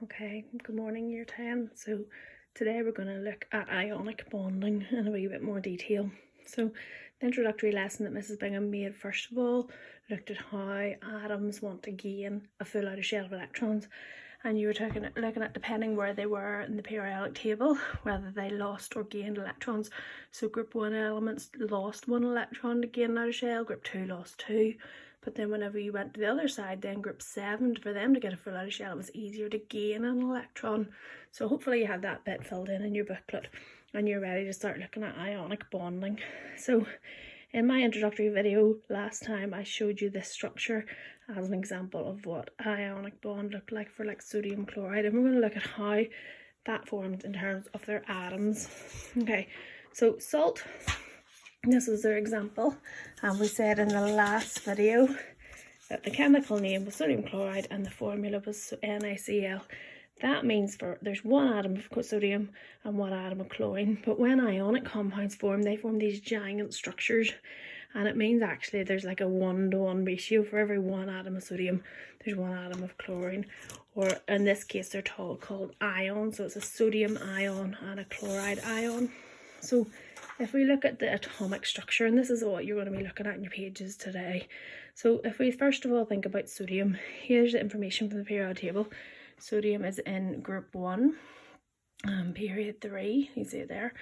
Okay, good morning year 10. So today we're going to look at ionic bonding in a wee bit more detail. So the introductory lesson that Mrs. Bingham made first of all looked at how atoms want to gain a full outer shell of electrons, and you were looking at depending where they were in the periodic table, whether they lost or gained electrons. So group 1 elements lost 1 electron to gain an outer shell, group 2 lost 2. But then whenever you went to the other side, then group 7, for them to get a full outer shell, it was easier to gain an electron. So hopefully you have that bit filled in your booklet and you're ready to start looking at ionic bonding. So in my introductory video last time, I showed you this structure as an example of what ionic bond looked like for like sodium chloride, and we're going to look at how that formed in terms of their atoms. Okay, so salt, this was their example, and we said in the last video that the chemical name was sodium chloride and the formula was NaCl. That means there's one atom of sodium and one atom of chlorine, but when ionic compounds form, they form these giant structures, and it means actually there's like a 1-to-1 ratio. For every one atom of sodium, there's one atom of chlorine, or in this case they're called ions. So it's a sodium ion and a chloride ion. So if we look at the atomic structure, and this is what you're going to be looking at in your pages today. So if we first of all think about sodium, here's the information from the periodic table. Sodium is in group 1, period 3, you see it there.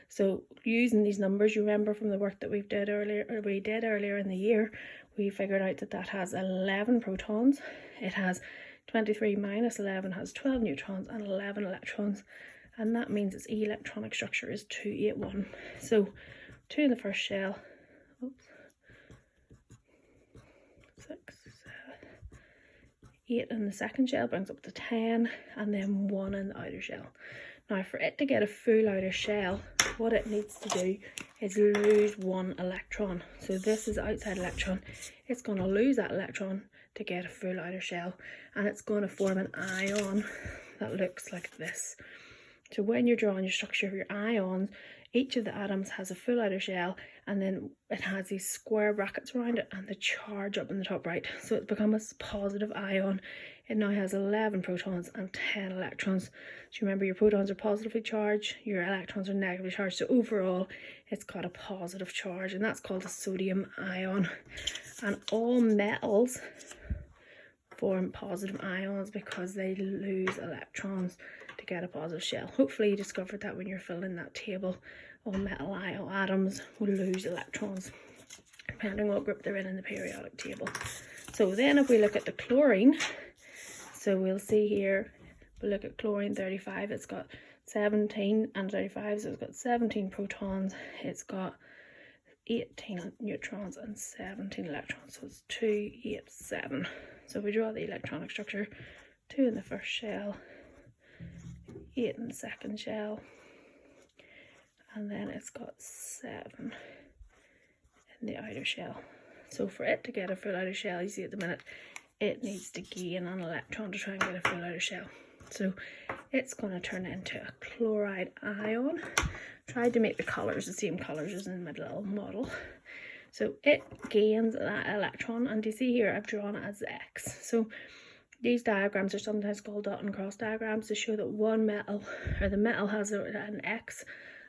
So using these numbers, you remember from the work that we did earlier in the year, we figured out that that has 11 protons. It has 23 minus 11 has 12 neutrons and 11 electrons. And that means its electronic structure is 281. So 2 in the first shell, 6, 7, 8 in the second shell brings up to 10, and then 1 in the outer shell. Now for it to get a full outer shell, what it needs to do is lose 1 electron. So this is the outside electron. It's going to lose that electron to get a full outer shell, and it's going to form an ion that looks like this. So when you're drawing your structure of your ions, each of the atoms has a full outer shell, and then it has these square brackets around it and the charge up in the top right. So it's become a positive ion. It now has 11 protons and 10 electrons. So remember, your protons are positively charged, your electrons are negatively charged. So overall, it's got a positive charge, and that's called a sodium ion. And all metals form positive ions because they lose electrons to get a positive shell. Hopefully you discovered that when you're filling that table. All metal atoms will lose electrons depending what group they're in the periodic table. So then if we look at the chlorine, so we'll see here, we look at chlorine 35, it's got 17 and 35, so it's got 17 protons, it's got 18 neutrons and 17 electrons, so it's 2, 8, 7. So if we draw the electronic structure, 2 in the first shell, 8 in the second shell, and then it's got 7 in the outer shell. So for it to get a full outer shell, you see at the minute, it needs to gain an electron to try and get a full outer shell. So it's going to turn into a chloride ion. Tried to make the colours the same colours as in my little model. So it gains that electron, and you see here I've drawn it as X. So these diagrams are sometimes called dot and cross diagrams to show that one metal, or the metal has an X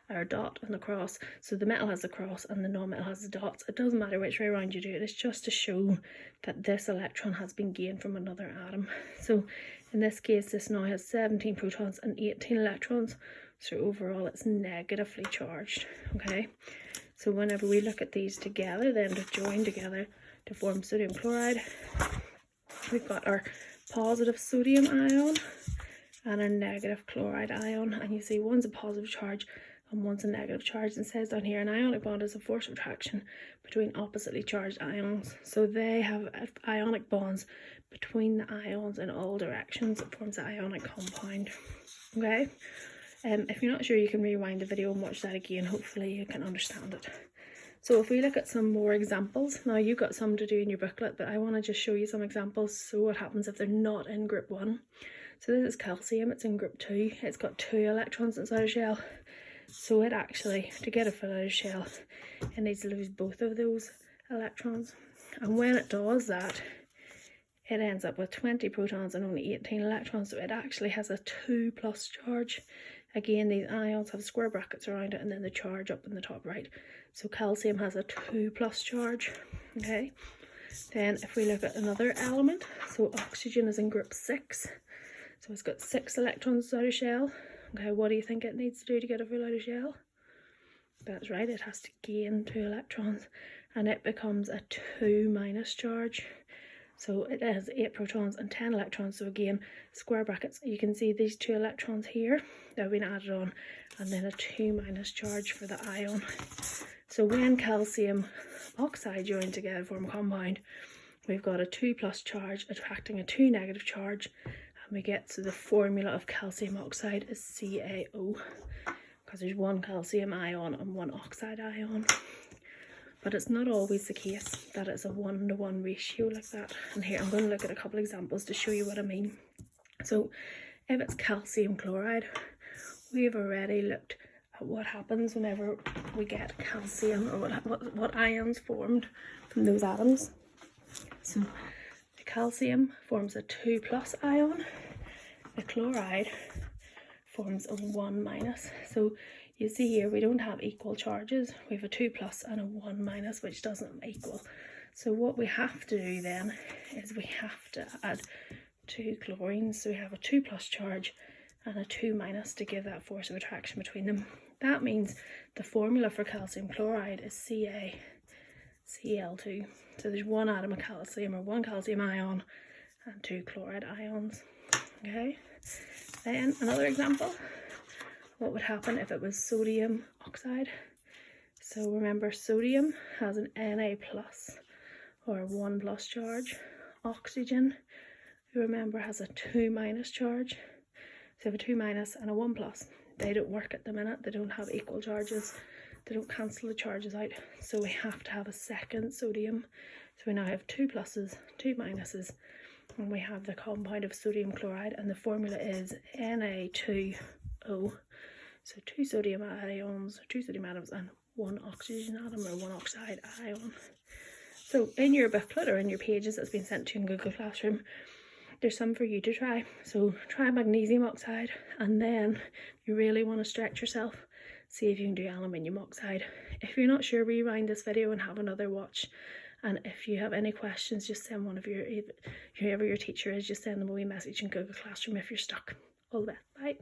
or a dot and the cross. So the metal has the cross and the non-metal has the dots. It doesn't matter which way around you do it, it's just to show that this electron has been gained from another atom. So in this case, this now has 17 protons and 18 electrons. So overall it's negatively charged, okay? So whenever we look at these together, then to join together to form sodium chloride, we've got our positive sodium ion and our negative chloride ion. And you see one's a positive charge and one's a negative charge. And it says down here, an ionic bond is a force of attraction between oppositely charged ions. So they have ionic bonds between the ions in all directions. It forms an ionic compound, okay? If you're not sure, you can rewind the video and watch that again. Hopefully you can understand it. So if we look at some more examples, now you've got some to do in your booklet, but I want to just show you some examples. So what happens if they're not in group 1? So this is calcium, it's in group 2. It's got 2 electrons inside a shell. So it actually, to get a full outer shell, it needs to lose both of those electrons. And when it does that, it ends up with 20 protons and only 18 electrons, so it actually has a 2 plus charge. Again, these ions have square brackets around it and then the charge up in the top right. So calcium has a 2 plus charge, okay? Then if we look at another element, so oxygen is in group 6, so it's got 6 electrons out of shell. Okay, what do you think it needs to do to get a full outer shell? That's right, it has to gain 2 electrons, and it becomes a 2 minus charge. So it has 8 protons and 10 electrons. So again, square brackets, you can see these 2 electrons here that have been added on, and then a 2 minus charge for the ion. So when calcium oxide join together to form a compound, we've got a 2 plus charge attracting a 2 negative charge, and we get to the formula of calcium oxide is CaO, because there's 1 calcium ion and 1 oxide ion. But it's not always the case that it's a 1-to-1 ratio like that. And here I'm going to look at a couple examples to show you what I mean. So if it's calcium chloride, we've already looked at what happens whenever we get calcium, or what ions formed from those atoms. So the calcium forms a 2 plus ion, the chloride forms a 1 minus. So you see here we don't have equal charges. We have a 2 plus and a 1 minus, which doesn't equal. So what we have to do then is we have to add 2 chlorines. So we have a 2 plus charge and a 2 minus to give that force of attraction between them. That means the formula for calcium chloride is CaCl2. So there's 1 atom of calcium, or 1 calcium ion, and 2 chloride ions. Okay. Then another example. What would happen if it was sodium oxide? So remember, sodium has an Na plus, or a 1 plus charge. Oxygen, you remember, has a 2 minus charge. So we have a 2 minus and a 1 plus. They don't work at the minute. They don't have equal charges. They don't cancel the charges out. So we have to have a second sodium. So we now have 2 pluses, 2 minuses, and we have the compound of sodium chloride, and the formula is Na2O. So 2 sodium ions, 2 sodium atoms, and 1 oxygen atom, or 1 oxide ion. So in your booklet or in your pages that's been sent to you in Google Classroom, there's some for you to try. So try magnesium oxide, and then you really want to stretch yourself, see if you can do aluminium oxide. If you're not sure, rewind this video and have another watch. And if you have any questions, just send one of whoever your teacher is, just send them a wee message in Google Classroom if you're stuck. All the best. Bye.